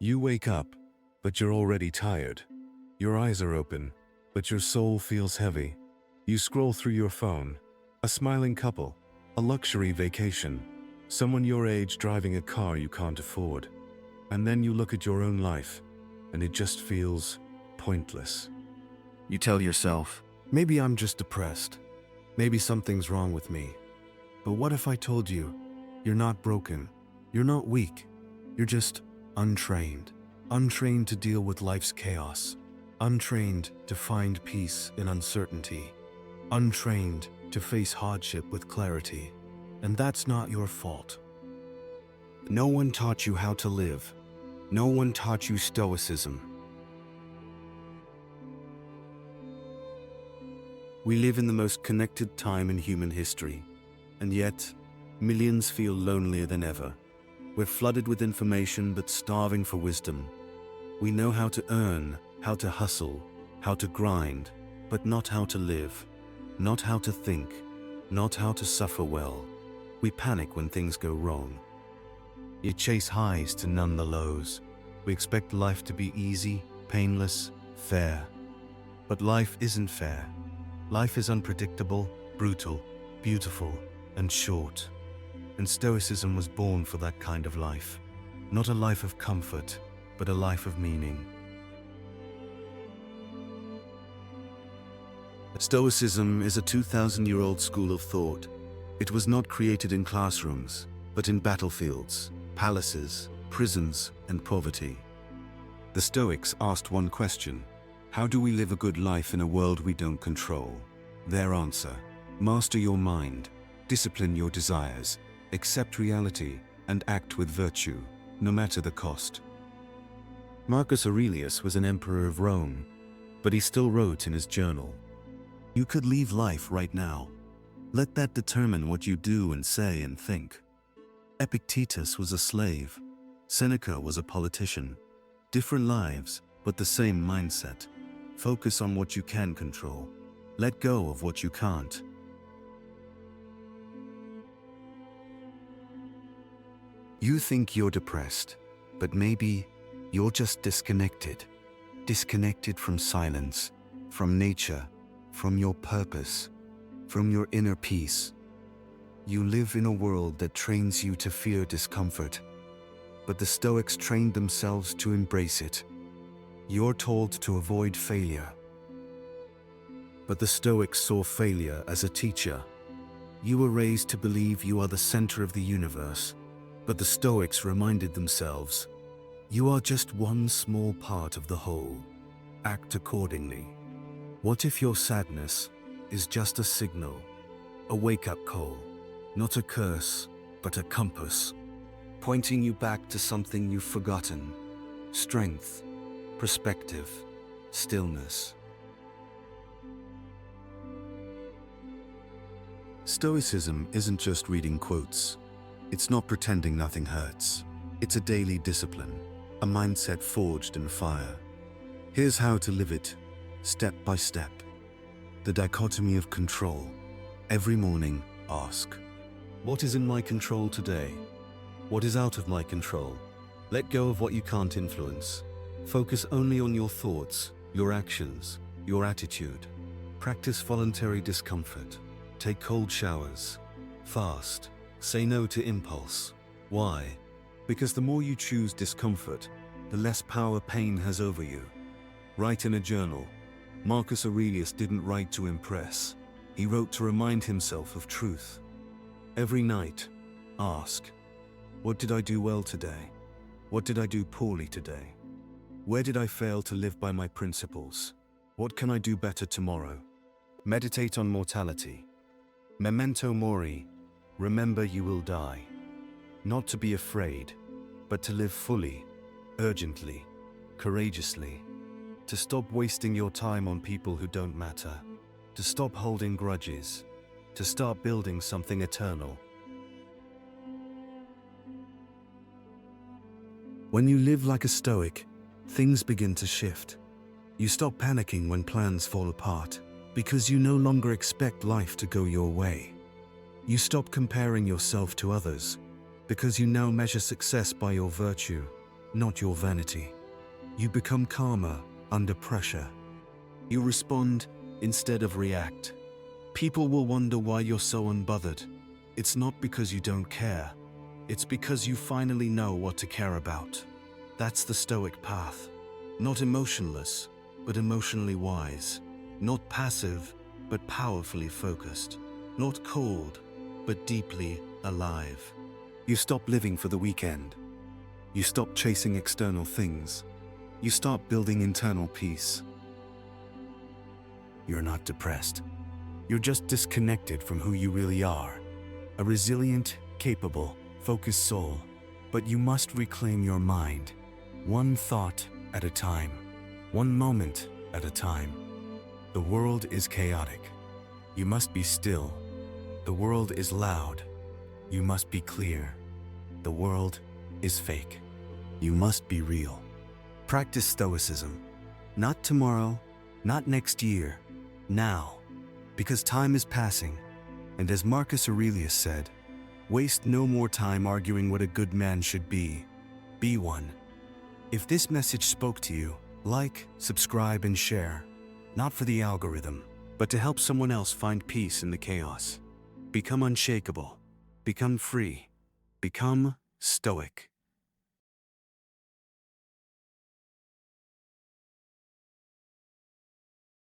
You wake up, but you're already tired. Your eyes are open, but your soul feels heavy. You scroll through your phone. A smiling couple, a luxury vacation, someone your age driving a car you can't afford. And then you look at your own life, and it just feels pointless. You tell yourself, maybe I'm just depressed. Maybe something's wrong with me. But what if I told you, you're not broken, you're not weak, you're just untrained. Untrained to deal with life's chaos. Untrained to find peace in uncertainty. Untrained to face hardship with clarity. And that's not your fault. No one taught you how to live. No one taught you Stoicism. We live in the most connected time in human history, and yet, millions feel lonelier than ever. We're flooded with information but starving for wisdom. We know how to earn, how to hustle, how to grind, but not how to live, not how to think, not how to suffer well. We panic when things go wrong. You chase highs to numb the lows. We expect life to be easy, painless, fair. But life isn't fair. Life is unpredictable, brutal, beautiful, and short. And Stoicism was born for that kind of life. Not a life of comfort, but a life of meaning. Stoicism is a 2,000-year-old school of thought. It was not created in classrooms, but in battlefields, palaces, prisons, and poverty. The Stoics asked one question: how do we live a good life in a world we don't control? Their answer: master your mind, discipline your desires, accept reality, and act with virtue, no matter the cost. Marcus Aurelius was an emperor of Rome, but he still wrote in his journal, "You could leave life right now. Let that determine what you do and say and think." Epictetus was a slave. Seneca was a politician. Different lives, but the same mindset. Focus on what you can control. Let go of what you can't. You think you're depressed, but maybe you're just disconnected. Disconnected from silence, from nature, from your purpose, from your inner peace. You live in a world that trains you to fear discomfort, but the Stoics trained themselves to embrace it. You're told to avoid failure, but the Stoics saw failure as a teacher. You were raised to believe you are the center of the universe, but the Stoics reminded themselves, you are just one small part of the whole. Act accordingly. What if your sadness is just a signal, a wake-up call, not a curse, but a compass, pointing you back to something you've forgotten: strength, perspective, stillness. Stoicism isn't just reading quotes. It's not pretending nothing hurts. It's a daily discipline, a mindset forged in fire. Here's how to live it, step by step. The dichotomy of control. Every morning, ask, what is in my control today? What is out of my control? Let go of what you can't influence. Focus only on your thoughts, your actions, your attitude. Practice voluntary discomfort. Take cold showers. Fast. Say no to impulse. Why? Because the more you choose discomfort, the less power pain has over you. Write in a journal. Marcus Aurelius didn't write to impress. He wrote to remind himself of truth. Every night, ask, what did I do well today? What did I do poorly today? Where did I fail to live by my principles? What can I do better tomorrow? Meditate on mortality. Memento mori, remember you will die. Not to be afraid, but to live fully, urgently, courageously. To stop wasting your time on people who don't matter. To stop holding grudges. To start building something eternal. When you live like a Stoic, things begin to shift. You stop panicking when plans fall apart, because you no longer expect life to go your way. You stop comparing yourself to others, because you now measure success by your virtue. not your vanity. You become calmer under pressure. You respond instead of react. People will wonder why you're so unbothered. It's not because you don't care. It's because you finally know what to care about. That's the Stoic path. Not emotionless, but emotionally wise. Not passive, but powerfully focused. Not cold, but deeply alive. You stop living for the weekend. You stop chasing external things. You start building internal peace. You're not depressed. You're just disconnected from who you really are. A resilient, capable, focused soul. But you must reclaim your mind, one thought at a time, one moment at a time. The world is chaotic. You must be still. The world is loud. You must be clear. The world is fake. You must be real. Practice Stoicism. Not tomorrow, not next year, now. Because time is passing. And as Marcus Aurelius said, waste no more time arguing what a good man should be. Be one. If this message spoke to you, like, subscribe, and share. Not for the algorithm, but to help someone else find peace in the chaos. Become unshakable. Become free. Become stoic.